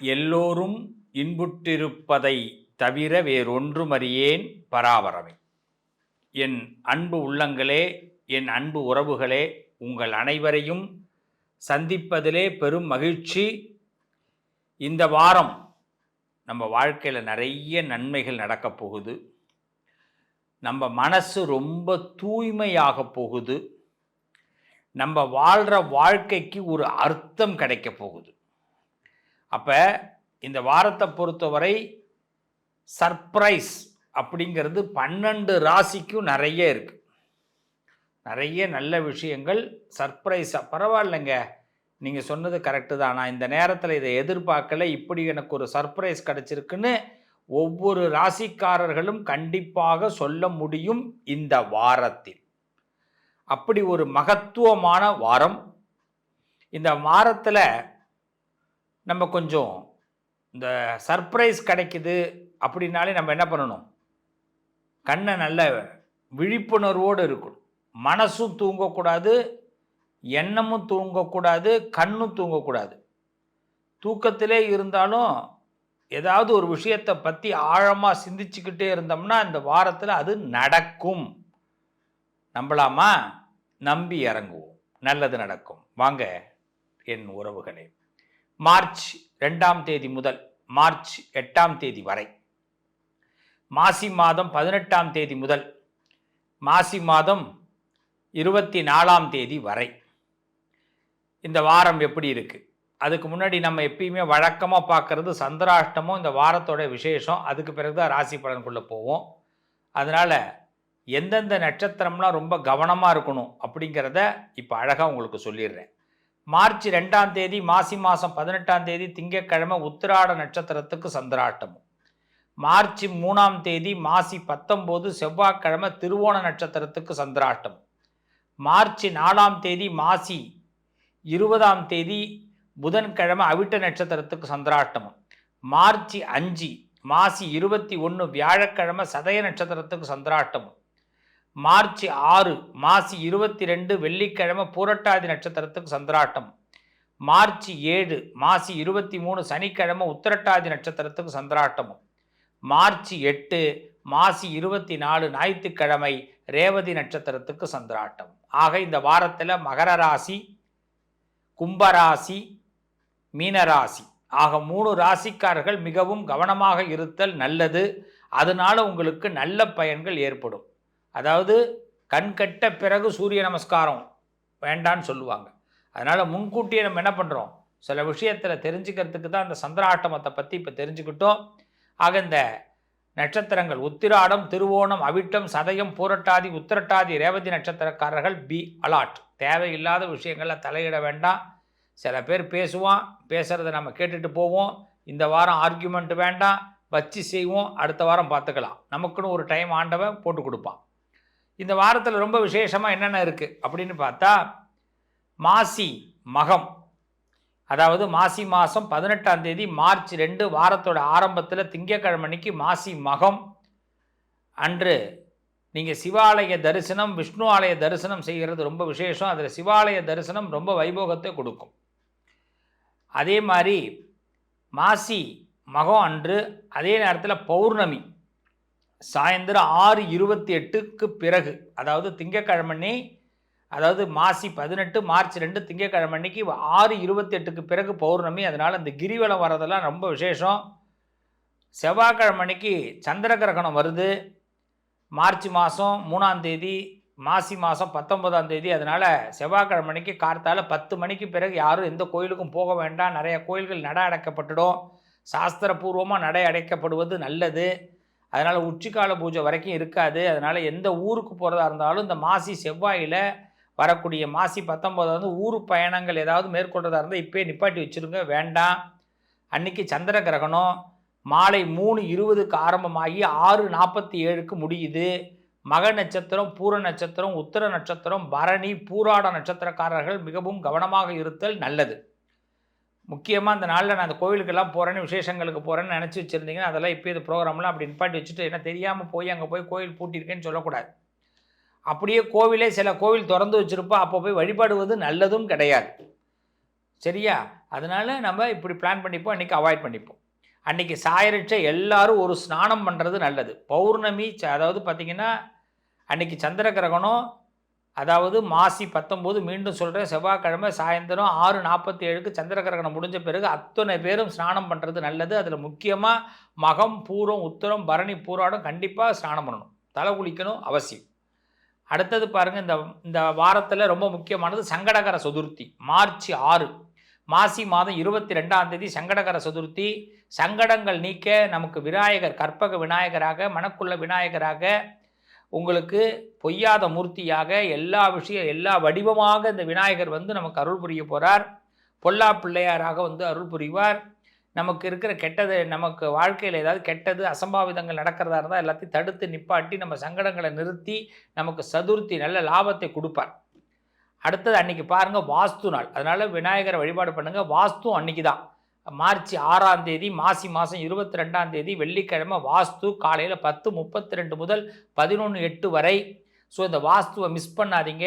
எல்லோரும் இன்புற்றிருப்பதை தவிர வேறொன்றுமறியேன் பராபரமே. என் அன்பு உள்ளங்களே, என் அன்பு உறவுகளே, உங்கள் அனைவரையும் சந்திப்பதிலே பெரும் மகிழ்ச்சி. இந்த வாரம் நம்ம வாழ்க்கையில் நிறைய நன்மைகள் நடக்கப் போகுது. நம்ம மனசு ரொம்ப தூய்மையாக போகுது. நம்ம வாழ்கிற வாழ்க்கைக்கு ஒரு அர்த்தம் கிடைக்க போகுது. அப்போ இந்த வாரத்தை பொறுத்தவரை சர்ப்ரைஸ் அப்படிங்கிறது 12 ராசிக்கும் நிறைய இருக்குது. நிறைய நல்ல விஷயங்கள் சர்ப்ரைஸாக பரவாயில்லைங்க, நீங்கள் சொன்னது கரெக்டு தான், நான் இந்த நேரத்தில் இதை எதிர்பார்க்கல, இப்படி எனக்கு ஒரு சர்ப்ரைஸ் கிடச்சிருக்குன்னு ஒவ்வொரு ராசிக்காரர்களும் கண்டிப்பாக சொல்ல முடியும் இந்த வாரத்தில். அப்படி ஒரு மகத்துவமான வாரம். இந்த வாரத்தில் நம்ம கொஞ்சம் இந்த சர்ப்ரைஸ் கிடைக்குது அப்படின்னாலே நம்ம என்ன பண்ணணும், கண்ணை நல்ல விழிப்புணர்வோடு இருக்கணும். மனசும் தூங்கக்கூடாது, எண்ணமும் தூங்கக்கூடாது, கண்ணும் தூங்கக்கூடாது. தூக்கத்திலே இருந்தாலும் ஏதாவது ஒரு விஷயத்தை பற்றி ஆழமாக சிந்திச்சுக்கிட்டே இருந்தோம்னா இந்த வாரத்தில் அது நடக்கும். நம்பலாமா? நம்பி இறங்குவோம், நல்லது நடக்கும். வாங்க என் உறவுகளே, மார்ச் 2ஆம் தேதி முதல் மார்ச் 8ஆம் தேதி வரை, மாசி மாதம் 18ஆம் தேதி முதல் மாசி மாதம் 24ஆம் தேதி வரை இந்த வாரம் எப்படி இருக்குது? அதுக்கு முன்னாடி நம்ம எப்பயுமே வழக்கமாக பார்க்குறது சந்திராஷ்டமம், இந்த வாரத்தோட விசேஷம். அதுக்கு பிறகு தான் ராசி பலனுக்குள்ளே போவோம். அதனால் எந்தெந்த நட்சத்திரம்லாம் ரொம்ப கவனமாக இருக்கணும் அப்படிங்கிறத இப்போ அழகாக உங்களுக்கு சொல்லிடுறேன். மார்ச் 2ஆம் தேதி மாசி மாதம் 18ஆம் தேதி திங்கட்கிழமை உத்திராட நட்சத்திரத்துக்கு சந்திராஷ்டமம். மார்ச் 3ஆம் தேதி மாசி 19 செவ்வாய்க்கிழமை திருவோண நட்சத்திரத்துக்கு சந்திராஷ்டமம். மார்ச் 4ஆம் தேதி மாசி 20ஆம் தேதி புதன்கிழமை அவிட்ட நட்சத்திரத்துக்கு சந்திராஷ்டமம். மார்ச் 5 மாசி 21 வியாழக்கிழமை சதய நட்சத்திரத்துக்கு சந்திராஷ்டமம். மார்ச் 6 மாசி 22 வெள்ளிக்கிழமை பூரட்டாதி நட்சத்திரத்துக்கு சந்திராஷ்டமம். மார்ச் 7 மாசி 23 சனிக்கிழமை உத்திரட்டாதி நட்சத்திரத்துக்கு சந்திராஷ்டமம். மார்ச் 8 மாசி 24 ஞாயிற்றுக்கிழமை ரேவதி நட்சத்திரத்துக்கு சந்திராஷ்டமம். ஆக இந்த வாரத்தில் மகர ராசி, கும்பராசி, மீனராசி ஆக 3 ராசிக்காரர்கள் மிகவும் கவனமாக இருத்தல் நல்லது. அதனால் உங்களுக்கு நல்ல பயன்கள் ஏற்படும். அதாவது கண்கட்ட பிறகு சூரிய நமஸ்காரம் வேண்டான்னு சொல்லுவாங்க. அதனால் முன்கூட்டியே நம்ம என்ன பண்ணுறோம், சில விஷயத்தில் தெரிஞ்சுக்கிறதுக்கு தான் இந்த சந்திராஷ்டமத்தை பற்றி இப்போ தெரிஞ்சுக்கிட்டோம். ஆக இந்த நட்சத்திரங்கள் உத்திராடம், திருவோணம், அவிட்டம், சதயம், பூரட்டாதி, உத்திரட்டாதி, ரேவதி நட்சத்திரக்காரர்கள் பி அலாட். தேவையில்லாத விஷயங்களில் தலையிட வேண்டாம். சில பேர் பேசுவான், பேசுகிறத நம்ம கேட்டுட்டு போவோம். இந்த வாரம் ஆர்கியூமெண்ட் வேண்டாம், வச்சு செய்வோம், அடுத்த வாரம் பார்த்துக்கலாம். நமக்குன்னு ஒரு டைம் ஆண்டவன் போட்டு கொடுப்பான். இந்த வாரத்தில் ரொம்ப விசேஷமாக என்னென்ன இருக்குது அப்படின்னு பார்த்தா, மாசி மகம், அதாவது மாசி மாதம் 18ஆம் தேதி மார்ச் 2 வாரத்தோட ஆரம்பத்தில் திங்கட்கிழமைக்கு மாசி மகம் அன்று நீங்கள் சிவாலய தரிசனம், விஷ்ணு ஆலய தரிசனம் செய்கிறது ரொம்ப விசேஷம். அதில் சிவாலய தரிசனம் ரொம்ப வைபோகத்தை கொடுக்கும். அதே மாதிரி மாசி மகம் அன்று அதே நேரத்தில் பௌர்ணமி சாயந்தரம் 6:28க்கு பிறகு, அதாவது திங்கட்கிழமை, அதாவது மாசி 18 மார்ச் 2 திங்கட்கிழமை அன்னைக்கு 6:28க்கு பிறகு பௌர்ணமி. அதனால் இந்த கிரிவலம் வரதெல்லாம் ரொம்ப விசேஷம். செவ்வாய்க்கிழமை அன்னைக்கு சந்திர கிரகணம் வருது மார்ச் மாதம் 3ஆம் தேதி மாசி மாதம் 19ஆம் தேதி. அதனால் செவ்வாய்க்கிழமை அன்னைக்கு கார்த்தால 10 மணிக்கு பிறகு யாரும் எந்த கோயிலுக்கும் போக வேண்டாம். நிறைய கோயில்கள் நடை அடைக்கப்பட்டுடும். சாஸ்திரபூர்வமாக நடை அடைக்கப்படுவது நல்லது. அதனால் உச்சிக்கால பூஜை வரைக்கும் இருக்காது. அதனால் எந்த ஊருக்கு போகிறதா இருந்தாலும் இந்த மாசி செவ்வாயில் வரக்கூடிய மாசி 19 வந்து ஊர் பயணங்கள் ஏதாவது மேற்கொள்றதா இருந்தால் இப்போயே நிப்பாட்டி வச்சுருங்க, வேண்டாம். அன்றைக்கி சந்திர கிரகணம் மாலை 3:20க்கு ஆரம்பமாகி 6:47க்கு முடியுது. மக நட்சத்திரம், பூர நட்சத்திரம், உத்திர நட்சத்திரம், பரணி, பூராட நட்சத்திரக்காரர்கள் மிகவும் கவனமாக இருத்தல் நல்லது. முக்கியமாக இந்த நாளில் நான் அந்த கோவிலுக்கெல்லாம் போகிறேன்னு, விசேஷங்களுக்கு போகிறேன்னு நினச்சி வச்சுருந்தீங்கன்னா அதெல்லாம் இப்போ இது ப்ரோக்ராம்லாம் அப்படி நிப்பாட்டி வச்சுட்டு, என்ன தெரியாமல் போய் அங்கே போய் கோவில் பூட்டியிருக்கேன்னு சொல்லக்கூடாது. அப்படியே கோவிலே சில கோவில் திறந்து வச்சுருப்போம், அப்போ போய் வழிபாடுவது நல்லதும் கிடையாது. சரியா? அதனால் நம்ம இப்படி பிளான் பண்ணிப்போம், அன்றைக்கி அவாய்ட் பண்ணிப்போம். அன்றைக்கி சாயரட்ச எல்லாரும் ஒரு ஸ்நானம் பண்ணுறது நல்லது. பௌர்ணமி அதாவது பார்த்திங்கன்னா அன்றைக்கி சந்திர கிரகணம், அதாவது மாசி 19 மீண்டும் சொல்கிறேன், செவ்வாய்க்கிழமை சாயந்தரம் 6:47க்கு சந்திர கிரகணம் முடிஞ்ச பிறகு அத்தனை பேரும் ஸ்நானம் பண்ணுறது நல்லது. அதில் முக்கியமாக மகம், பூரம், உத்திரம், பரணி, பூராடம் கண்டிப்பாக ஸ்நானம் பண்ணணும், தலை குளிக்கணும் அவசியம். அடுத்தது பாருங்கள், இந்த இந்த வாரத்தில் ரொம்ப முக்கியமானது சங்கடகர சதுர்த்தி, மார்ச் 6, மாசி மாதம் 22ஆம் தேதி சங்கடகர சதுர்த்தி. சங்கடங்கள் நீக்க நமக்கு விநாயகர், கற்பக விநாயகராக, மணக்குள்ள விநாயகராக, உங்களுக்கு பொய்யாத மூர்த்தியாக, எல்லா வடிவமாக இந்த விநாயகர் வந்து நமக்கு அருள் புரிய போகிறார். பொல்லா பிள்ளையாராக வந்து அருள் புரிவார். நமக்கு இருக்கிற கெட்டது, நமக்கு வாழ்க்கையில் ஏதாவது கெட்டது அசம்பாவிதங்கள் நடக்கிறதா இருந்தால் எல்லாத்தையும் தடுத்து நிப்பாட்டி நம்ம சங்கடங்களை நிறுத்தி நமக்கு சதுர்த்தி நல்ல லாபத்தை கொடுப்பார். அடுத்தது அன்றைக்கி பாருங்கள் வாஸ்து நாள், அதனால் விநாயகரை வழிபாடு பண்ணுங்கள். வாஸ்து அன்றைக்கி தான், மார்ச் 6ஆம் தேதி, மாசி மாதம் 22ஆம் தேதி வெள்ளிக்கிழமை வாஸ்து, காலையில் 10:32 முதல் 11:08 வரை. ஸோ இந்த வாஸ்துவை மிஸ் பண்ணாதீங்க.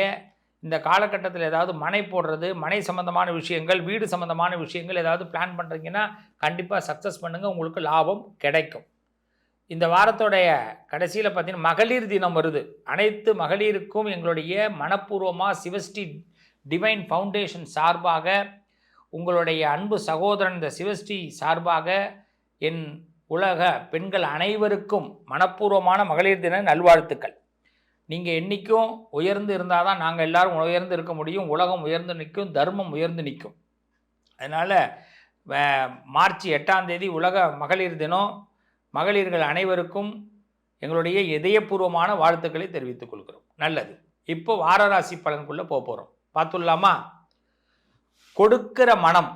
இந்த காலகட்டத்தில் ஏதாவது மனை போடுறது, மனை சம்மந்தமான விஷயங்கள், வீடு சம்மந்தமான விஷயங்கள் ஏதாவது பிளான் பண்ணுறீங்கன்னா கண்டிப்பாக சக்ஸஸ் பண்ணுங்கள், உங்களுக்கு லாபம் கிடைக்கும். இந்த வாரத்தோடைய கடைசியில் பார்த்தீங்கன்னா மகளிர் தினம் வருது. அனைத்து மகளிருக்கும் எங்களுடைய மனப்பூர்வமாக சிவஸ்ரீ டிவைன் ஃபவுண்டேஷன் சார்பாக, உங்களுடைய அன்பு சகோதரன் இந்த சிவஸ்ரீ சார்பாக என் உலக பெண்கள் அனைவருக்கும் மனப்பூர்வமான மகளிர் தின நல்வாழ்த்துக்கள். நீங்கள் என்றைக்கும் உயர்ந்து இருந்தால் தான் நாங்கள் எல்லோரும் உயர்ந்து இருக்க முடியும், உலகம் உயர்ந்து நிற்கும், தர்மம் உயர்ந்து நிற்கும். அதனால் மார்ச் 8ஆம் தேதி உலக மகளிர் தினம். மகளிர்கள் அனைவருக்கும் எங்களுடைய இதயபூர்வமான வாழ்த்துக்களை தெரிவித்துக் கொள்கிறோம். நல்லது, இப்போ வாரராசி பலனுக்குள்ளே போகிறோம், பார்த்துடலாமா? கொடுக்கிற மனம்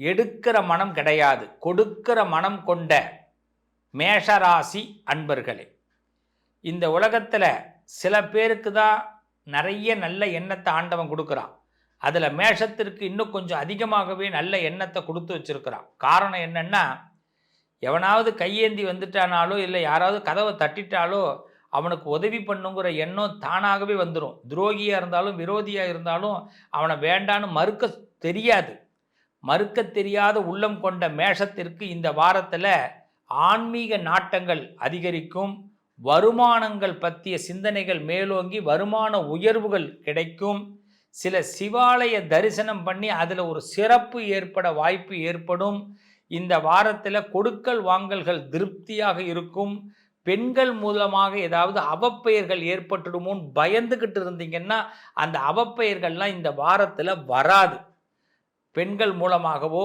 எடுக்கிற மனம் கிடையாது. கொடுக்கிற மனம் கொண்ட மேஷராசி அன்பர்களே, இந்த உலகத்தில் சில பேருக்கு தான் நிறைய நல்ல எண்ணத்தை ஆண்டவன் கொடுக்குறான். அதில் மேஷத்திற்கு இன்னும் கொஞ்சம் அதிகமாகவே நல்ல எண்ணத்தை கொடுத்து வச்சுருக்கிறான். காரணம் என்னென்னா, எவனாவது கையேந்தி வந்துட்டானாலோ இல்லை யாராவது கதவை தட்டிட்டாலோ அவனுக்கு உதவி பண்ணுங்கிற எண்ணம் தானாகவே வந்துடும். துரோகியாக இருந்தாலும் விரோதியாக இருந்தாலும் அவனை வேண்டான்னு மறுக்க தெரியாது. மறுக்க தெரியாத உள்ளம் கொண்ட மேஷத்திற்கு இந்த வாரத்தில் ஆன்மீக நாட்டங்கள் அதிகரிக்கும். வருமானங்கள் பற்றிய சிந்தனைகள் மேலோங்கி வருமான உயர்வுகள் கிடைக்கும். சில சிவாலய தரிசனம் பண்ணி அதில் ஒரு சிறப்பு ஏற்பட வாய்ப்பு ஏற்படும். இந்த வாரத்தில் கொடுக்கல் வாங்கல்கள் திருப்தியாக இருக்கும். பெண்கள் மூலமாக ஏதாவது அவப்பெயர்கள் ஏற்பட்டுடுமோன்னு பயந்துக்கிட்டு இருந்தீங்கன்னா அந்த அவப்பெயர்கள்லாம் இந்த வாரத்தில் வராது. பெண்கள் மூலமாகவோ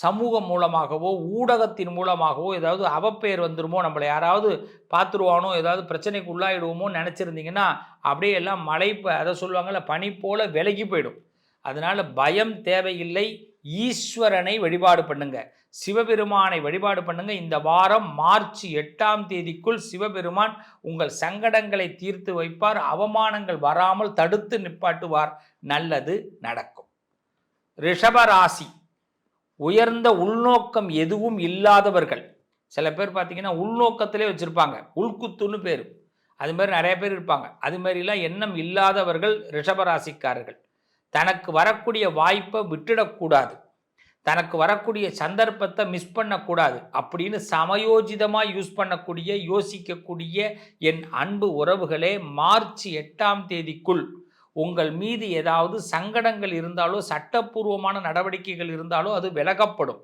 சமூகம் மூலமாகவோ ஊடகத்தின் மூலமாகவோ ஏதாவது அவப்பெயர் வந்துடுமோ, நம்மளை யாராவது பார்த்துருவானோ, ஏதாவது பிரச்சனைக்கு உள்ளாயிடுவோமோன்னு நினச்சிருந்தீங்கன்னா அப்படியே எல்லாம் மழை அதை சொல்லுவாங்கள்ல பனி போல் விலகி போயிடும். அதனால் பயம் தேவையில்லை. ஈஸ்வரனை வழிபாடு பண்ணுங்க, சிவபெருமானை வழிபாடு பண்ணுங்க. இந்த வாரம் மார்ச் 8ஆம் தேதிக்குள் சிவபெருமான் உங்கள் சங்கடங்களை தீர்த்து வைப்பார். அவமானங்கள் வராமல் தடுத்து நிப்பாட்டுவார். நல்லது நடக்கும். ரிஷபராசி, உயர்ந்த உள்நோக்கம் எதுவும் இல்லாதவர்கள். சில பேர் பார்த்தீங்கன்னா உள்நோக்கத்திலே வச்சுருப்பாங்க, உள்குத்துன்னு பேர். அது மாதிரி நிறைய பேர் இருப்பாங்க. அது மாதிரிலாம் எண்ணம் இல்லாதவர்கள் ரிஷபராசிக்காரர்கள். தனக்கு வரக்கூடிய வாய்ப்பை விட்டுடக்கூடாது, தனக்கு வரக்கூடிய சந்தர்ப்பத்தை மிஸ் பண்ணக்கூடாது அப்படின்னு சமயோஜிதமாக யூஸ் பண்ணக்கூடிய யோசிக்கக்கூடிய என் அன்பு உறவுகளே, மார்ச் 8ஆம் தேதிக்குள் உங்கள் மீது ஏதாவது சங்கடங்கள் இருந்தாலோ சட்டப்பூர்வமான நடவடிக்கைகள் இருந்தாலோ அது விலகப்படும்.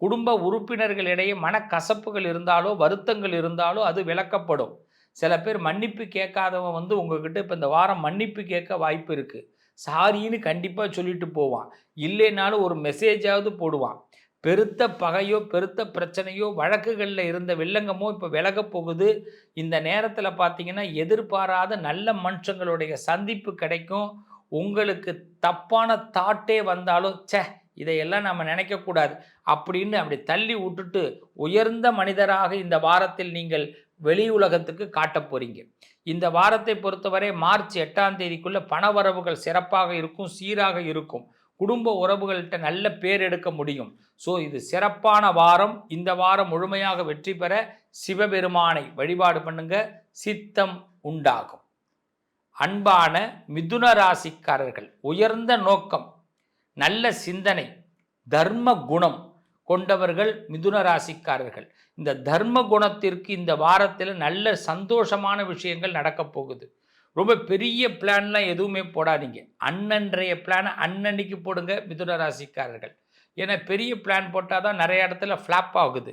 குடும்ப உறுப்பினர்களிடையே மனக்கசப்புகள் இருந்தாலோ வருத்தங்கள் இருந்தாலோ அது விலக்கப்படும். சில பேர் மன்னிப்பு கேட்காதவன் வந்து உங்ககிட்ட இப்போ இந்த வாரம் மன்னிப்பு கேட்க வாய்ப்பு இருக்குது. சாரின்னு கண்டிப்பாக சொல்லிட்டு போவான், இல்லைனாலும் ஒரு மெசேஜாவது போடுவான். பெருத்த பகையோ பெருத்த பிரச்சனையோ வழக்குகளில் இருந்த வில்லங்கமோ இப்போ விலக போகுது. இந்த நேரத்தில் பார்த்தீங்கன்னா எதிர்பாராத நல்ல மனுஷங்களுடைய சந்திப்பு கிடைக்கும். உங்களுக்கு தப்பான தாட்டே வந்தாலும் இதையெல்லாம் நம்ம நினைக்கக்கூடாது அப்படின்னு அப்படி தள்ளி விட்டுட்டு உயர்ந்த மனிதராக இந்த வாரத்தில் நீங்கள் வெளி உலகத்துக்கு காட்ட போகிறீங்க. இந்த வாரத்தை பொறுத்தவரை மார்ச் 8ஆம் தேதிக்குள்ளே பணவரவுகள் சிறப்பாக இருக்கும், சீராக இருக்கும். குடும்ப உறவுகள்கிட்ட நல்ல பேர் எடுக்க முடியும். ஸோ இது சிறப்பான வாரம். இந்த வாரம் முழுமையாக வெற்றி பெற சிவபெருமானை வழிபாடு பண்ணுங்க, சித்தம் உண்டாகும். அன்பான மிதுன ராசிக்காரர்கள், உயர்ந்த நோக்கம், நல்ல சிந்தனை, தர்ம குணம் கொண்டவர்கள் மிதுன ராசிக்காரர்கள். இந்த தர்ம குணத்திற்கு இந்த வாரத்தில் நல்ல சந்தோஷமான விஷயங்கள் நடக்கப் போகுது. ரொம்ப பெரிய பிளான்லாம் எதுவுமே போடாதீங்க. அன்னன்றைய பிளானை அன்னன்னைக்கு போடுங்க மிதுன ராசிக்காரர்கள். ஏன்னா பெரிய பிளான் போட்டால் தான் நிறைய இடத்துல ஃப்ளாப் ஆகுது.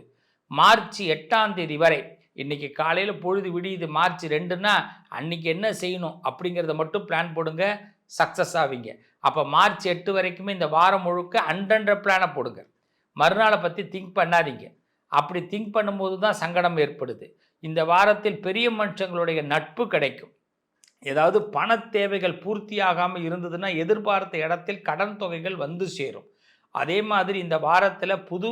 மார்ச் 8ஆம் தேதி வரை, இன்றைக்கி காலையில் பொழுது விடியுது மார்ச் 2ன்னா அன்றைக்கி என்ன செய்யணும் அப்படிங்கிறத மட்டும் பிளான் போடுங்க, சக்ஸஸ் ஆவீங்க. அப்போ மார்ச் 8 வரைக்குமே இந்த வாரம் முழுக்க அன்றன்ற பிளானை போடுங்க. மறுநாளை பற்றி திங்க் பண்ணாதீங்க. அப்படி திங்க் பண்ணும்போது தான் சங்கடம் ஏற்படுது. இந்த வாரத்தில் பெரிய மனுஷங்களுடைய நட்பு கிடைக்கும். ஏதாவது பண தேவைகள் பூர்த்தியாகாமல் இருந்ததுன்னா எதிர்பார்த்த இடத்தில் கடன் தொகைகள் வந்து சேரும். அதே மாதிரி இந்த வாரத்தில் புது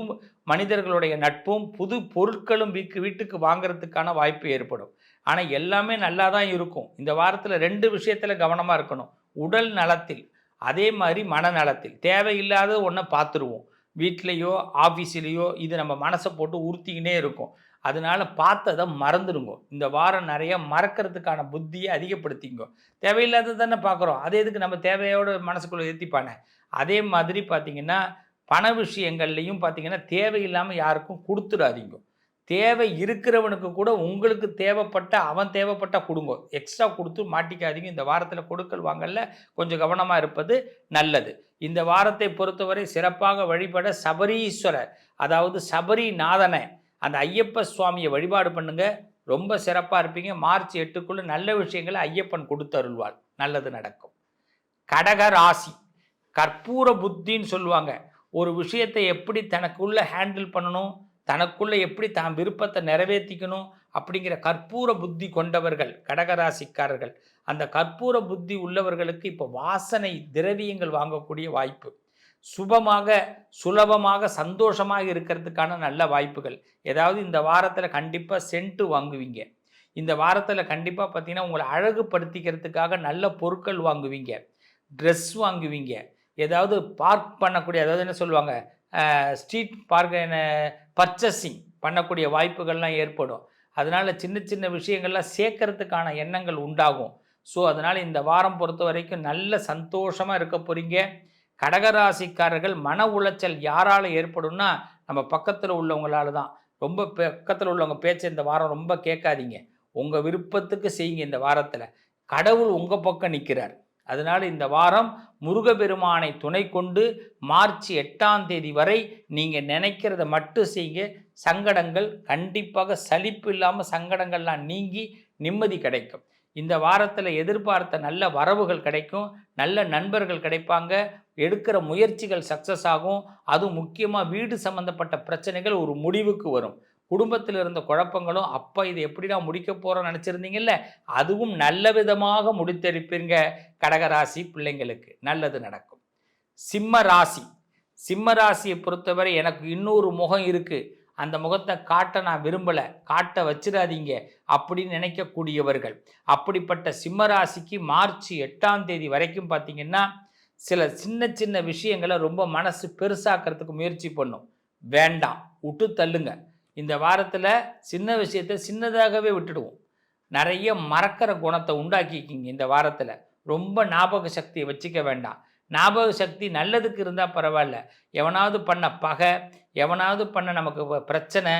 மனிதர்களுடைய நட்பும் புது பொருட்களும் வீட்டுக்கு வாங்கிறதுக்கான வாய்ப்பு ஏற்படும். ஆனால் எல்லாமே நல்லா தான் இருக்கும். இந்த வாரத்தில் 2 விஷயத்தில் கவனமாக இருக்கணும். உடல் நலத்தில், அதே மாதிரி மனநலத்தில். தேவையில்லாத ஒன்றை பார்த்துருவோம். வீட்லேயோ ஆஃபீஸ்லேயோ இது நம்ம மனசை போட்டு உறுத்திக்கினே இருக்கும். அதனால் பார்த்ததை மறந்துடுங்க. இந்த வாரம் நிறைய மறக்கிறதுக்கான புத்தியை அதிகப்படுத்திங்க. தேவையில்லாத தானே பார்க்குறோம், அதே எதுக்கு நம்ம தேவையோடு மனசுக்குள்ளே ஏற்றிப்பானே. அதே மாதிரி பார்த்திங்கன்னா பண விஷயங்கள்லையும் பார்த்திங்கன்னா தேவையில்லாமல் யாருக்கும் கொடுத்துடாதீங்க. தேவை இருக்கிறவனுக்கு கூட உங்களுக்கு அவன் தேவைப்பட்டால் கொடுங்க. எக்ஸ்ட்ரா கொடுத்து மாட்டிக்காதீங்க. இந்த வாரத்தில் கொடுக்கல் வாங்கல கொஞ்சம் கவனமாக இருப்பது நல்லது. இந்த வாரத்தை பொறுத்தவரை சிறப்பாக வழிபட சபரீஸ்வரர், அதாவது சபரிநாதனை, அந்த ஐயப்ப சுவாமியை வழிபாடு பண்ணுங்க. ரொம்ப சிறப்பாக இருப்பீங்க. மார்ச் 8க்குள்ளே நல்ல விஷயங்களை ஐயப்பன் கொடுத்து அருள்வாள். நல்லது நடக்கும். கடக ராசி கற்பூர புத்தின்னு சொல்லுவாங்க. ஒரு விஷயத்தை எப்படி தனக்குள்ளே ஹேண்டில் பண்ணணும், தனக்குள்ளே எப்படி தான் விருப்பத்தை நிறைவேற்றிக்கணும் அப்படிங்கிற கற்பூர புத்தி கொண்டவர்கள் கடகராசிக்காரர்கள். அந்த கற்பூர புத்தி உள்ளவர்களுக்கு இப்போ வாசனை திரவியங்கள் வாங்கக்கூடிய வாய்ப்பு, சுபமாக சுலபமாக சந்தோஷமாக இருக்கிறதுக்கான நல்ல வாய்ப்புகள். ஏதாவது இந்த வாரத்தில் கண்டிப்பாக சென்ட்டு வாங்குவீங்க. இந்த வாரத்தில் கண்டிப்பாக பார்த்தீங்கன்னா உங்களை அழகுபடுத்திக்கிறதுக்காக நல்ல பொருட்கள் வாங்குவீங்க, ட்ரெஸ் வாங்குவீங்க. ஏதாவது பார்க் பண்ணக்கூடிய, அதாவது என்ன சொல்லுவாங்க, ஸ்ட்ரீட் பார்க் பர்ச்சேசிங் பண்ணக்கூடிய வாய்ப்புகள்லாம் ஏற்படும். அதனால் சின்ன சின்ன விஷயங்கள்லாம் சேர்க்கறதுக்கான எண்ணங்கள் உண்டாகும். ஸோ அதனால் இந்த வாரம் பொறுத்த வரைக்கும் நல்ல சந்தோஷமாக இருக்க போகிறீங்க. கடகராசிக்காரர்கள் மன உளைச்சல் யாரால் ஏற்படும்னா நம்ம பக்கத்தில் உள்ளவங்களால தான். ரொம்ப பக்கத்தில் உள்ளவங்க பேச்சை இந்த வாரம் ரொம்ப கேட்காதீங்க. உங்கள் விருப்பத்துக்கு செய்யுங்க. இந்த வாரத்தில் கடவுள் உங்கள் பக்கம் நிற்கிறார். அதனால் இந்த வாரம் முருகப்பெருமானை துணை கொண்டு மார்ச் 8ஆம் தேதி வரை நீங்கள் நினைக்கிறத மட்டும் செய்யுங்க. சங்கடங்கள் கண்டிப்பாக சலிப்பு இல்லாமல் சங்கடங்கள்லாம் நீங்கி நிம்மதி கிடைக்கும். இந்த வாரத்தில் எதிர்பார்த்த நல்ல வரவுகள் கிடைக்கும், நல்ல நண்பர்கள் கிடைப்பாங்க, எடுக்கிற முயற்சிகள் சக்ஸஸ் ஆகும். அதுவும் முக்கியமாக வீடு சம்மந்தப்பட்ட பிரச்சனைகள் ஒரு முடிவுக்கு வரும். குடும்பத்தில் இருந்த குழப்பங்களும் அப்போ இது எப்படி நான் முடிக்க போகிறோன்னு நினச்சிருந்தீங்கல்ல, அதுவும் நல்ல விதமாக முடித்தெடுப்பீங்க. கடகராசி பிள்ளைங்களுக்கு நல்லது நடக்கும். சிம்ம ராசி, சிம்ம ராசியை பொறுத்தவரை எனக்கு இன்னொரு முகம் இருக்குது, அந்த முகத்தை காட்ட நான் விரும்பலை, காட்ட வச்சிடாதீங்க அப்படின்னு நினைக்கக்கூடியவர்கள். அப்படிப்பட்ட சிம்ம ராசிக்கு மார்ச் 8ஆம் தேதி வரைக்கும் பார்த்திங்கன்னா சில சின்ன சின்ன விஷயங்களை ரொம்ப மனசு பெருசாக்கிறதுக்கு முயற்சி பண்ணும். வேண்டாம், விட்டு தள்ளுங்க. இந்த வாரத்தில் சின்ன விஷயத்தை சின்னதாகவே விட்டுடுவோம். நிறைய மறக்கிற குணத்தை உண்டாக்கிக்கிங்க. இந்த வாரத்தில் ரொம்ப ஞாபக சக்தியை வச்சுக்க வேண்டாம். ஞாபக சக்தி நல்லதுக்கு இருந்தால் பரவாயில்ல. எவனாவது பண்ண பகை, எவனாவது பண்ண நமக்கு பிரச்சனை,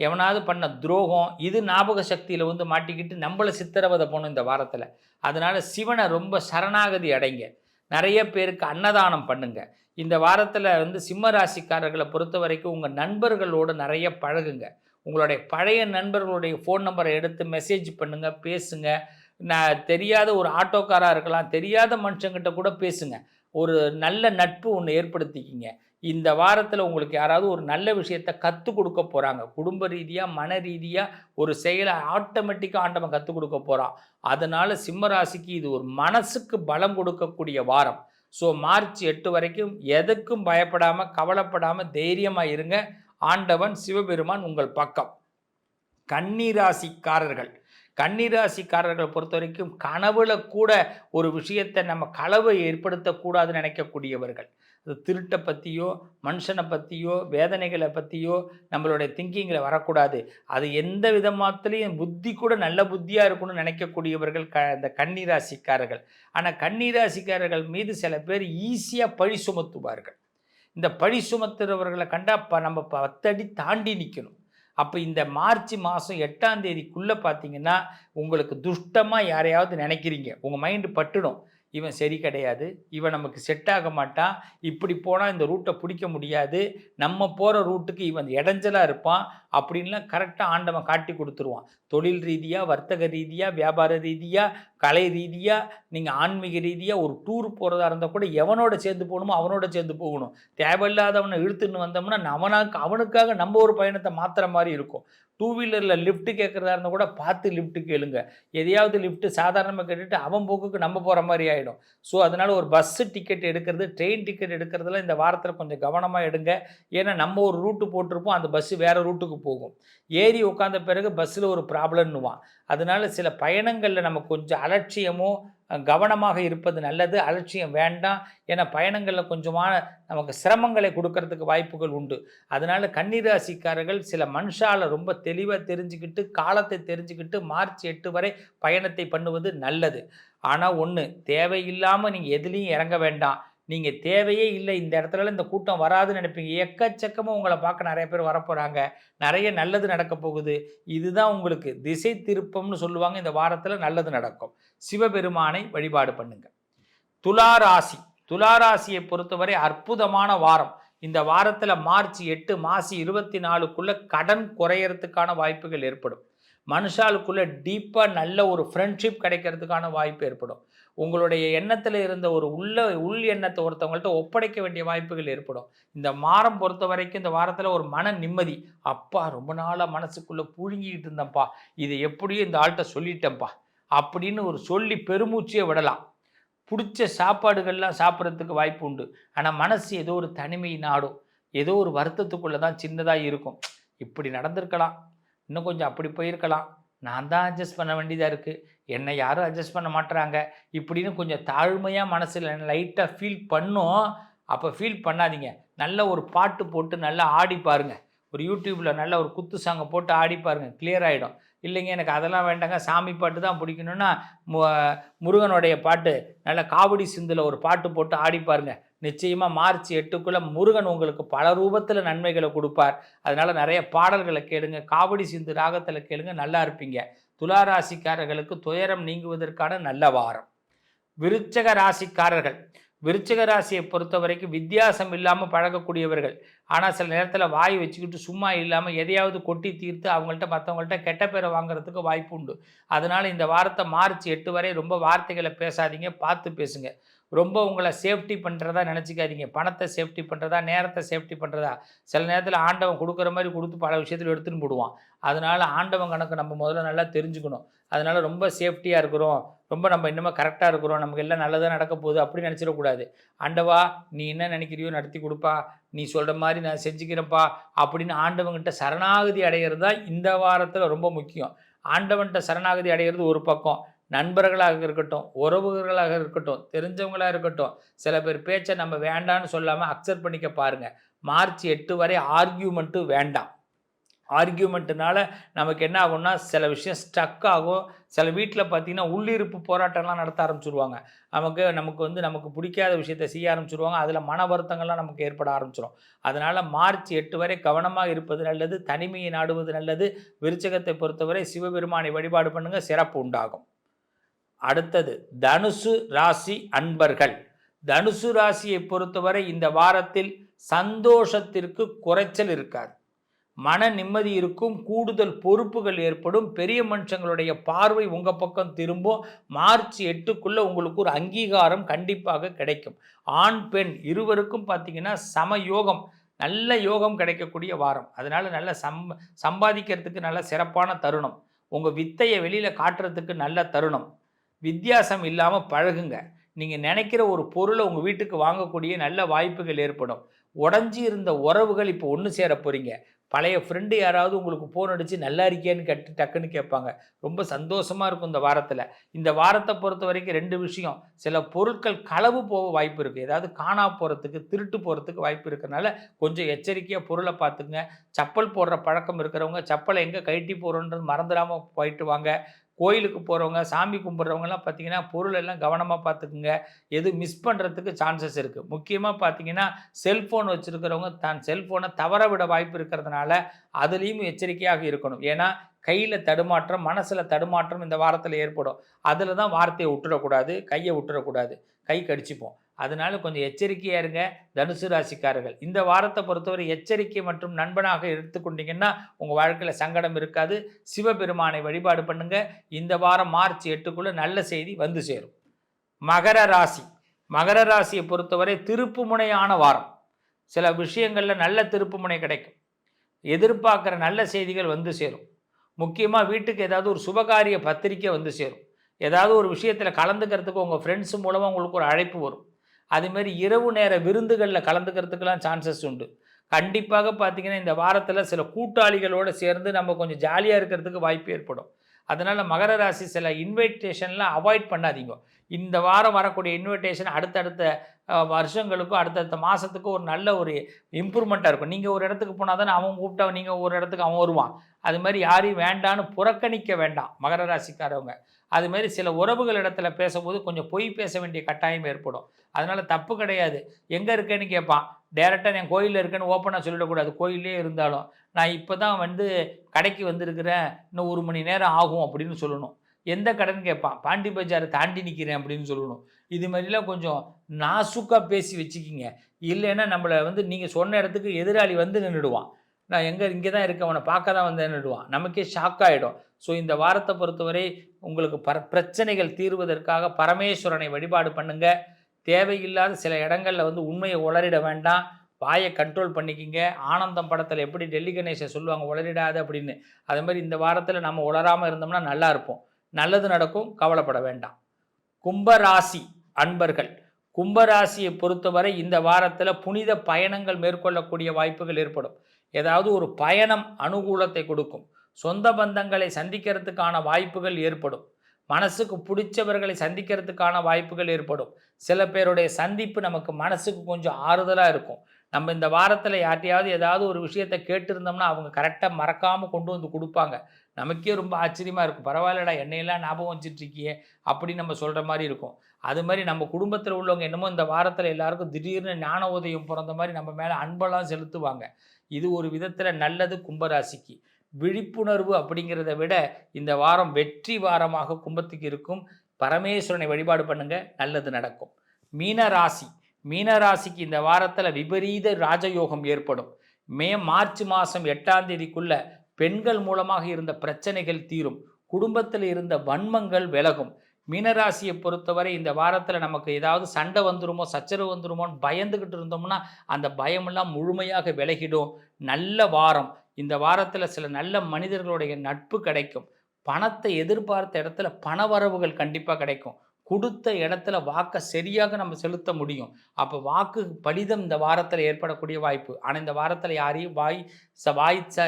எவனாவது பண்ண துரோகம், இது ஞாபக சக்தியில் வந்து மாட்டிக்கிட்டு நம்மளை சித்திரவதை போகணும் இந்த வாரத்தில். அதனால் சிவனை ரொம்ப சரணாகதி அடைங்க. நிறைய பேருக்கு அன்னதானம் பண்ணுங்க. இந்த வாரத்தில் வந்து சிம்ம ராசிக்காரர்களை பொறுத்த வரைக்கும் உங்கள் நண்பர்களோடு நிறைய பழகுங்க. உங்களுடைய பழைய நண்பர்களுடைய ஃபோன் நம்பரை எடுத்து மெசேஜ் பண்ணுங்கள், பேசுங்க. நான் தெரியாத ஒரு ஆட்டோக்காராக இருக்கலாம், தெரியாத மனுஷங்கிட்ட கூட பேசுங்க. ஒரு நல்ல நட்பு ஒன்று ஏற்படுத்திக்கிங்க. இந்த வாரத்தில் உங்களுக்கு யாராவது ஒரு நல்ல விஷயத்தை கற்றுக் கொடுக்க போகிறாங்க. குடும்ப ரீதியாக மன ரீதியாக ஒரு செயலை ஆட்டோமேட்டிக்காக ஆண்டவன் கற்றுக் கொடுக்க போகிறான். அதனால் சிம்ம ராசிக்கு இது ஒரு மனசுக்கு பலம் கொடுக்கக்கூடிய வாரம். ஸோ மார்ச் 8 வரைக்கும் எதுக்கும் பயப்படாமல் கவலைப்படாமல் தைரியமாக இருங்க. ஆண்டவன் சிவபெருமான் உங்கள் பக்கம். கன்னிராசிக்காரர்கள், கன்னிராசிக்காரர்கள் பொறுத்த வரைக்கும் கனவுல கூட ஒரு விஷயத்தை நம்ம களவை ஏற்படுத்தக்கூடாதுன்னு நினைக்கக்கூடியவர்கள். அது திருட்டை பற்றியோ மனுஷனை பற்றியோ வேதனைகளை பற்றியோ நம்மளுடைய திங்கிங்கில் வரக்கூடாது. அது எந்த விதமாத்துலேயும் புத்தி கூட நல்ல புத்தியாக இருக்கணும்னு நினைக்கக்கூடியவர்கள் இந்த கன்னிராசிக்காரர்கள். ஆனால் கன்னிராசிக்காரர்கள் மீது சில பேர் ஈஸியாக பழி சுமத்துவார்கள். இந்த பழி சுமத்துறவர்களை கண்டா நம்ம 10 அடி தாண்டி நிற்கணும். அப்போ இந்த மார்ச் மாதம் 8ஆம் தேதிக்குள்ளே பார்த்தீங்கன்னா உங்களுக்கு துஷ்டமாக யாரையாவது நினைக்கிறீங்க, உங்கள் மைண்டு பட்டுடும். இவன் சரி கிடையாது, இவன் நமக்கு செட் ஆக மாட்டான், இப்படி போனால் இந்த ரூட்டை பிடிக்க முடியாது, நம்ம போகிற ரூட்டுக்கு இவன் இடைஞ்சலாக இருப்பான் அப்படின்லாம் கரெக்டாக ஆண்டவன் காட்டி கொடுத்துருவான். தொழில் ரீதியாக, வர்த்தக ரீதியாக, வியாபார ரீதியாக, கலை ரீதியாக, நீங்கள் ஆன்மீக ரீதியாக ஒரு டூர் போகிறதா இருந்தால் கூட எவனோட சேர்ந்து போகணுமோ அவனோட சேர்ந்து போகணும். தேவையில்லாதவனை இழுத்துன்னு வந்தோம்னா அவனுக்காக நம்ம ஒரு பயணத்தை மாற்றுற மாதிரி இருக்கும். 2 வீலரில் லிஃப்ட்டு கேட்குறதா இருந்தால் கூட பார்த்து லிஃப்ட்டு கேளுங்க. எதையாவது லிஃப்ட்டு சாதாரணமாக கேட்டுட்டு அவன் போக்குக்கு நம்ம போகிற மாதிரி ஆகிடும். ஸோ அதனால் ஒரு பஸ்ஸு டிக்கெட் எடுக்கிறது, ட்ரெயின் டிக்கெட் எடுக்கிறதுல இந்த வாரத்தில் கொஞ்சம் கவனமாக எடுங்க. ஏன்னா நம்ம ஒரு ரூட்டு போட்டிருப்போம், அந்த பஸ்ஸு வேறு ரூட்டுக்கு போகும். ஏறி உட்காந்த பிறகு பஸ்ஸில் ஒரு ப்ராப்ளம்னுவான். அதனால் சில பயணங்களில் நம்ம கொஞ்சம் அலட்சியமோ கவனமாக இருப்பது நல்லது. அலட்சியம் வேண்டாம். ஏன்னா பயணங்களில் கொஞ்சமான நமக்கு சிரமங்களை கொடுக்கறதுக்கு வாய்ப்புகள் உண்டு. அதனால் கன்னிராசிக்காரர்கள் சில மனுஷால ரொம்ப தெளிவாக தெரிஞ்சுக்கிட்டு, காலத்தை தெரிஞ்சுக்கிட்டு மார்ச் 8 வரை பயணத்தை பண்ணுவது நல்லது. ஆனால் ஒன்று, தேவையில்லாமல் நீங்கள் எதுலேயும் இறங்க வேண்டாம். நீங்கள் தேவையே இல்லை, இந்த இடத்துலலாம் இந்த கூட்டம் வராதுன்னு நினைப்பீங்க. எக்கச்சக்கமாக உங்களை பார்க்க நிறைய பேர் வரப்போகிறாங்க, நிறைய நல்லது நடக்க போகுது. இதுதான் உங்களுக்கு திசை திருப்பம்னு சொல்லுவாங்க. இந்த வாரத்தில் நல்லது நடக்கும். சிவபெருமானை வழிபாடு பண்ணுங்க. துளாராசி, துளாராசியை பொறுத்தவரை அற்புதமான வாரம். இந்த வாரத்தில் மார்ச் 8 மாசி 24க்குள்ளே கடன் குறையறதுக்கான வாய்ப்புகள் ஏற்படும். மனுஷாளுக்குள்ள டீப்பாக நல்ல ஒரு ஃப்ரெண்ட்ஷிப் கிடைக்கிறதுக்கான வாய்ப்பு ஏற்படும். உங்களுடைய எண்ணத்தில் இருந்த ஒரு உள் எண்ணத்தை ஒருத்தவங்கள்ட்ட ஒப்படைக்க வேண்டிய வாய்ப்புகள் ஏற்படும். இந்த வாரம் பொறுத்த வரைக்கும் இந்த வாரத்தில் ஒரு மன நிம்மதி. அப்பா ரொம்ப நாளாக மனசுக்குள்ளே புழுங்கிக்கிட்டு இருந்தேன்ப்பா, இதை எப்படியும் இந்த ஆள்கிட்ட சொல்லிட்டேன்ப்பா அப்படின்னு ஒரு சொல்லி பெருமூச்சியை விடலாம். பிடிச்ச சாப்பாடுகள்லாம் சாப்பிட்றதுக்கு வாய்ப்பு உண்டு. ஆனால் மனசு ஏதோ ஒரு தனிமை நாடும், ஏதோ ஒரு வருத்தத்துக்குள்ளே தான் சின்னதாக இருக்கும். இப்படி நடந்திருக்கலாம், இன்னும் கொஞ்சம் அப்படி போயிருக்கலாம், நான் தான் அட்ஜஸ்ட் பண்ண வேண்டியதாக இருக்குது, என்னை யாரும் அட்ஜஸ்ட் பண்ண மாட்டுறாங்க இப்படின்னு கொஞ்சம் தாழ்மையாக மனசில் லைட்டாக ஃபீல் பண்ணும். அப்போ ஃபீல் பண்ணாதீங்க. நல்ல ஒரு பாட்டு போட்டு நல்லா ஆடி பாருங்கள். ஒரு யூடியூப்பில் நல்ல ஒரு குத்து சாங்கை போட்டு ஆடி பாருங்கள், கிளியர் ஆகிடும். இல்லைங்க எனக்கு அதெல்லாம் வேண்டாங்க, சாமி பாட்டு தான் பிடிக்கணுன்னா முருகனுடைய பாட்டு நல்ல காவடி சிந்தில் ஒரு பாட்டு போட்டு ஆடி பாருங்கள். நிச்சயமாக மார்ச் 8க்குள்ளே முருகன் உங்களுக்கு பல ரூபத்தில் நன்மைகளை கொடுப்பார். அதனால் நிறைய பாடல்களை கேளுங்க, காவடி சிந்து ராகத்தில் கேளுங்க, நல்லா இருப்பீங்க. துளாராசிக்காரர்களுக்கு துயரம் நீங்குவதற்கான நல்ல வாரம். விருச்சக ராசிக்காரர்கள், விருச்சிக ராசியை பொறுத்த வரைக்கும் வித்தியாசம் இல்லாமல் பழகக்கூடியவர்கள். ஆனால் சில நேரத்தில் வாய் வச்சுக்கிட்டு சும்மா இல்லாமல் எதையாவது கொட்டி தீர்த்து அவங்கள்ட்ட மற்றவங்கள்ட்ட கெட்ட பேரை வாங்குறதுக்கு வாய்ப்பு உண்டு. அதனால் இந்த வாரத்தை மார்ச் 8 வரை ரொம்ப வார்த்தைகளை பேசாதீங்க, பார்த்து பேசுங்க. ரொம்ப உங்களை சேஃப்டி பண்ணுறதா நினச்சிக்காதீங்க. பணத்தை சேஃப்டி பண்ணுறதா, நேரத்தை சேஃப்டி பண்ணுறதா. சில நேரத்தில் ஆண்டவன் கொடுக்குற மாதிரி கொடுத்து பல விஷயத்தில் எடுத்துன்னு போடுவான். அதனால் ஆண்டவன் கணக்கு நம்ம முதல்ல நல்லா தெரிஞ்சுக்கணும். அதனால் ரொம்ப சேஃப்டியாக இருக்கிறோம், ரொம்ப நம்ம இன்னமும் கரெக்டாக இருக்கிறோம், நமக்கு எல்லாம் நல்லதாக நடக்க போகுது அப்படி நினச்சிடக்கூடாது. ஆண்டவா நீ என்ன நினைக்கிறியோ நடத்தி கொடுப்பா, நீ சொல்கிற மாதிரி நான் செஞ்சுக்கிறேன்ப்பா அப்படின்னு ஆண்டவன்கிட்ட சரணாகதி அடைகிறது தான் இந்த வாரத்தில் ரொம்ப முக்கியம். ஆண்டவன்கிட்ட சரணாகதி அடைகிறது ஒரு பக்கம், நண்பர்களாக இருக்கட்டும், உறவுகளாக இருக்கட்டும், தெரிஞ்சவங்களாக இருக்கட்டும், சில பேர் பேச்சை நம்ம வேண்டான்னு சொல்லாமல் அக்செப்ட் பண்ணிக்க பாருங்கள். மார்ச் 8 வரை ஆர்கியூமெண்ட்டு வேண்டாம். ஆர்கியூமெண்ட்டுனால நமக்கு என்ன ஆகும்னா சில விஷயம் ஸ்டக் ஆகும். சில வீட்டில் பார்த்திங்கன்னா உள்ளிருப்பு போராட்டம்லாம் நடத்த ஆரம்பிச்சிருவாங்க. நமக்கு பிடிக்காத விஷயத்தை செய்ய ஆரம்பிச்சிருவாங்க. அதில் மன வருத்தங்கள்லாம் நமக்கு ஏற்பட ஆரம்பிச்சிடும். அதனால் மார்ச் 8 வரை கவனமாக இருப்பது நல்லது, தனிமையை நாடுவது நல்லது. விருச்சகத்தை பொறுத்தவரை சிவபெருமானை வழிபாடு பண்ணுங்கள், சிறப்பு உண்டாகும். அடுத்தது தனுசு ராசி அன்பர்கள். தனுசு ராசியை பொறுத்தவரை இந்த வாரத்தில் சந்தோஷத்திற்கு குறைச்சல் இருக்காது, மன நிம்மதி இருக்கும், கூடுதல் பொறுப்புகள் ஏற்படும், பெரிய மனுஷங்களுடைய பார்வை உங்கள் பக்கம் திரும்பும். மார்ச் 8க்குள்ளே உங்களுக்கு ஒரு அங்கீகாரம் கண்டிப்பாக கிடைக்கும். ஆண் பெண் இருவருக்கும் பார்த்திங்கன்னா சம யோகம், நல்ல யோகம் கிடைக்கக்கூடிய வாரம். அதனால் நல்ல சம்பாதிக்கிறதுக்கு நல்ல சிறப்பான தருணம். உங்கள் வித்தையை வெளியில் காட்டுறதுக்கு நல்ல தருணம். வித்தியாசம் இல்லாமல் பழகுங்க. நீங்கள் நினைக்கிற ஒரு பொருளை உங்கள் வீட்டுக்கு வாங்கக்கூடிய நல்ல வாய்ப்புகள் ஏற்படும். உடஞ்சி இருந்த உறவுகள் இப்போ ஒன்று சேர போகிறீங்க. பழைய ஃப்ரெண்டு யாராவது உங்களுக்கு ஃபோன் அடித்து நல்லா இருக்கியான்னு டக்குன்னு கேட்பாங்க. ரொம்ப சந்தோஷமாக இருக்கும் இந்த வாரத்தில். இந்த வாரத்தை பொறுத்த வரைக்கும் 2 விஷயம். சில பொருட்கள் களவு போக வாய்ப்பு இருக்குது, ஏதாவது காணா போகிறதுக்கு, திருட்டு போகிறதுக்கு வாய்ப்பு இருக்கிறனால கொஞ்சம் எச்சரிக்கையாக பொருளை பார்த்துக்குங்க. செப்பல் போடுற பழக்கம் இருக்கிறவங்க செப்பலை எங்கே கழட்டி போகிறோன்றது மறந்துடாமல் போயிட்டு வாங்க. கோயிலுக்கு போகிறவங்க, சாமி கும்பிட்றவங்கலாம் பார்த்தீங்கன்னா, பொருள் எல்லாம் கவனமாக பார்த்துக்குங்க. எதுவும் மிஸ் பண்ணுறதுக்கு சான்சஸ் இருக்குது. முக்கியமாக பார்த்தீங்கன்னா, செல்ஃபோன் வச்சுருக்கிறவங்க தான் செல்ஃபோனை தவற விட வாய்ப்பு இருக்கிறதுனால, அதுலேயும் எச்சரிக்கையாக இருக்கணும். ஏன்னா, கையில் தடுமாற்றம், மனசில் தடுமாற்றம் இந்த வாரத்தில் ஏற்படும். அதில் தான் வார்த்தையை விட்டுறக்கூடாது, கையை விட்டுறக்கூடாது. கை கடிச்சிப்போம். அதனால கொஞ்சம் எச்சரிக்கையாக இருங்க தனுசு ராசிக்காரர்கள். இந்த வாரத்தை பொறுத்தவரை எச்சரிக்கை மற்றும் நண்பனாக எடுத்துக்கொண்டீங்கன்னா உங்கள் வாழ்க்கையில் சங்கடம் இருக்காது. சிவபெருமானை வழிபாடு பண்ணுங்க. இந்த வாரம் மார்ச் 8க்குள்ளே நல்ல செய்தி வந்து சேரும். மகர ராசி. மகர ராசியை பொறுத்தவரை திருப்புமுனையான வாரம். சில விஷயங்களில் நல்ல திருப்புமுனை கிடைக்கும். எதிர்பார்க்குற நல்ல செய்திகள் வந்து சேரும். முக்கியமாக வீட்டுக்கு ஏதாவது ஒரு சுபகாரிய பத்திரிக்கை வந்து சேரும். ஏதாவது ஒரு விஷயத்தில் கலந்துக்கிறதுக்கு உங்கள் ஃப்ரெண்ட்ஸ் மூலமாக உங்களுக்கு ஒரு அழைப்பு வரும். அதுமாரி இரவு நேர விருந்துகளில் கலந்துக்கிறதுக்கெல்லாம் சான்சஸ் உண்டு. கண்டிப்பாக பார்த்தீங்கன்னா இந்த வாரத்தில் சில கூட்டாளிகளோடு சேர்ந்து நம்ம கொஞ்சம் ஜாலியாக இருக்கிறதுக்கு வாய்ப்பு ஏற்படும். அதனால் மகர ராசி சில இன்விடேஷன்லாம் அவாய்ட் பண்ணாதீங்க. இந்த வாரம் வரக்கூடிய இன்விடேஷன் அடுத்தடுத்த வருஷங்களுக்கும் அடுத்தடுத்த மாதத்துக்கும் ஒரு நல்ல ஒரு இம்ப்ரூவ்மெண்ட்டாக இருக்கும். நீங்கள் ஒரு இடத்துக்கு போனால் தானே அவன் கூப்பிட்டா நீங்கள் ஒரு இடத்துக்கு அவன் வருவான். அது மாதிரி யாரையும் வேண்டான்னு புறக்கணிக்க வேண்டாம் மகர ராசிக்காரவங்க. அதுமாரி சில உறவுகள் இடத்துல பேசும்போது கொஞ்சம் பொய் பேச வேண்டிய கட்டாயம் ஏற்படும். அதனால் தப்பு கிடையாது. எங்கே இருக்கேன்னு கேட்பான். டேரெக்டாக நான் கோயிலில் இருக்கேன்னு ஓப்பனாக சொல்லிடக்கூடாது. கோயிலே இருந்தாலும் நான் இப்போ தான் கடைக்கு வந்திருக்கிறேன், இன்னும் 1 மணி நேரம் ஆகும் அப்படின்னு சொல்லணும். எந்த கடைன்னு கேட்பான். பாண்டி பஜாரை தாண்டி நிற்கிறேன் அப்படின்னு சொல்லணும். இது மாதிரிலாம் கொஞ்சம் நாசுக்காக பேசி வச்சுக்கிங்க. இல்லைன்னா நம்மளை நீங்கள் சொன்ன இடத்துக்கு எதிராளி நின்றுடுவான். நான் இங்கே தான் இருக்கேன், அவனை பார்க்க தான் வந்தேன்னுடுவான். நமக்கே ஷாக் ஆகிடும். ஸோ இந்த வாரத்தை பொறுத்தவரை உங்களுக்கு பிரச்சனைகள் தீர்வதற்காக பரமேஸ்வரனை வழிபாடு பண்ணுங்கள். தேவையில்லாத சில இடங்களில் உண்மையை உளறிட வேண்டாம். வாயை கண்ட்ரோல் பண்ணிக்கிங்க. ஆனந்தம் படத்தில் எப்படி டெல்லி கணேஷை சொல்லுவாங்க உளறிடாது அப்படின்னு, அது மாதிரி இந்த வாரத்தில் நம்ம உளராமல் இருந்தோம்னா நல்லா இருப்போம். நல்லது நடக்கும், கவலைப்பட வேண்டாம். கும்பராசி அன்பர்கள். கும்பராசியை பொறுத்தவரை இந்த வாரத்தில் புனித பயணங்கள் மேற்கொள்ளக்கூடிய வாய்ப்புகள் ஏற்படும். ஏதாவது ஒரு பயணம் அனுகூலத்தை கொடுக்கும். சொந்த பந்தங்களை சந்திக்கிறதுக்கான வாய்ப்புகள் ஏற்படும். மனசுக்கு பிடிச்சவர்களை சந்திக்கிறதுக்கான வாய்ப்புகள் ஏற்படும். சில பேருடைய சந்திப்பு நமக்கு மனசுக்கு கொஞ்சம் ஆறுதலாக இருக்கும். நம்ம இந்த வாரத்தில் யார்ட்டையாவது ஏதாவது ஒரு விஷயத்தை கேட்டிருந்தோம்னா அவங்க கரெக்டாக மறக்காமல் கொண்டு வந்து கொடுப்பாங்க. நமக்கே ரொம்ப ஆச்சரியமாக இருக்கும். பரவாயில்லடா என்னையெல்லாம் ஞாபகம் வச்சுட்ருக்கியே அப்படின்னு நம்ம சொல்கிற மாதிரி இருக்கும். அது மாதிரி நம்ம குடும்பத்தில் உள்ளவங்க என்னமோ இந்த வாரத்தில் எல்லாருக்கும் திடீர்னு ஞான உதயம் பிறந்த மாதிரி நம்ம மேலே அன்பெல்லாம் செலுத்துவாங்க. இது ஒரு விதத்தில் நல்லது கும்பராசிக்கு. விழிப்புணர்வு அப்படிங்கிறத விட இந்த வாரம் வெற்றி வாரமாக கும்பத்துக்கு இருக்கும். பரமேஸ்வரனை வழிபாடு பண்ணுங்க, நல்லது நடக்கும். மீனராசி. மீனராசிக்கு இந்த வாரத்தில் விபரீத ராஜயோகம் ஏற்படும். மார்ச் மாதம் 8ஆம் தேதிக்குள்ள பெண்கள் மூலமாக இருந்த பிரச்சனைகள் தீரும். குடும்பத்தில் இருந்த வன்மங்கள் விலகும். மீனராசியை பொறுத்தவரை இந்த வாரத்தில் நமக்கு ஏதாவது சண்டை வந்துருமோ சச்சரவு வந்துருமோன்னு பயந்துக்கிட்டு இருந்தோம்னா அந்த பயமெல்லாம் முழுமையாக விலகிடும். நல்ல வாரம். இந்த வாரத்தில் சில நல்ல மனிதர்களுடைய நட்பு கிடைக்கும். பணத்தை எதிர்பார்த்த இடத்துல பணவரவுகள் கண்டிப்பாக கிடைக்கும். கொடுத்த இடத்துல வாக்கை சரியாக நம்ம செலுத்த முடியும். அப்போ வாக்கு பலிதம் இந்த வாரத்தில் ஏற்படக்கூடிய வாய்ப்பு. ஆனால் இந்த வாரத்தில் யாரையும்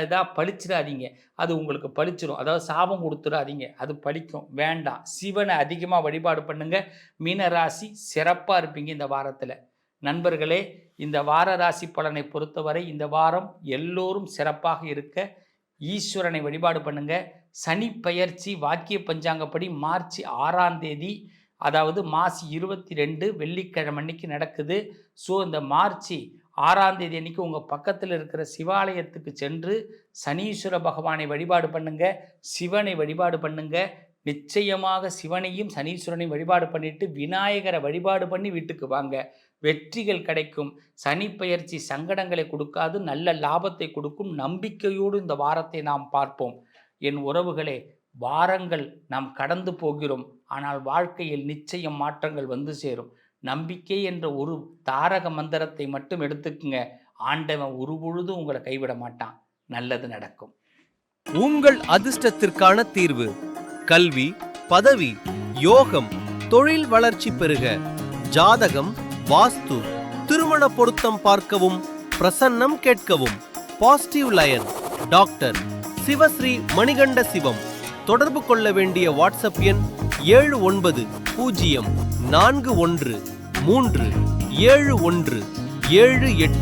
இதாக பழிச்சிடாதீங்க. அது உங்களுக்கு பழிச்சிடும். அதாவது சாபம் கொடுத்துடாதீங்க, அது பழிக்கும். வேண்டாம். சிவனை அதிகமாக வழிபாடு பண்ணுங்க. மீனராசி சிறப்பாக இருப்பீங்க இந்த வாரத்தில். நண்பர்களே, இந்த வார ராசி பலனை பொறுத்தவரை இந்த வாரம் எல்லோரும் சிறப்பாக இருக்க ஈஸ்வரனை வழிபாடு பண்ணுங்க. சனி பெயர்ச்சி வாக்கிய பஞ்சாங்கப்படி மார்ச் 6ஆம் தேதி, அதாவது மாசி 22 வெள்ளிக்கிழமை அன்னைக்கு நடக்குது. ஸோ இந்த மார்ச் 6ஆம் தேதி அன்னைக்கு உங்கள் பக்கத்தில் இருக்கிற சிவாலயத்துக்கு சென்று சனீஸ்வர பகவானை வழிபாடு பண்ணுங்க, சிவனை வழிபாடு பண்ணுங்க. நிச்சயமாக சிவனையும் சனீஸ்வரனையும் வழிபாடு பண்ணிட்டு விநாயகரை வழிபாடு பண்ணி வீட்டுக்கு வாங்க. வெற்றிகள் கிடைக்கும். சனி பெயர்ச்சி சங்கடங்களை கொடுக்காது, நல்ல லாபத்தை கொடுக்கும். நம்பிக்கையோடு இந்த வாரத்தை நாம் பார்ப்போம். என் உறவுகளே, வாரங்கள் நாம் கடந்து போகிறோம். ஆனால் வாழ்க்கையில் நிச்சயம் மாற்றங்கள் வந்து சேரும். நம்பிக்கை என்ற ஒரு தாரக மந்திரத்தை மட்டும் எடுத்துக்குங்க. ஆண்டவன் ஒரு பொழுதும் உங்களை கைவிட மாட்டான். நல்லது நடக்கும். உங்கள் அதிர்ஷ்டத்திற்கான தீர்வு: கல்வி, பதவி, யோகம், தொழில் வளர்ச்சி பெருக. ஜாதகம், வாஸ்து, திருமண பொருத்தம் பார்க்கவும், பிரசன்னம் கேட்கவும். Positive lion doctor Sivasri Manikanda Sivam. தொடர்பு கொள்ள வேண்டிய வாட்ஸ்அப் எண் 7904137178.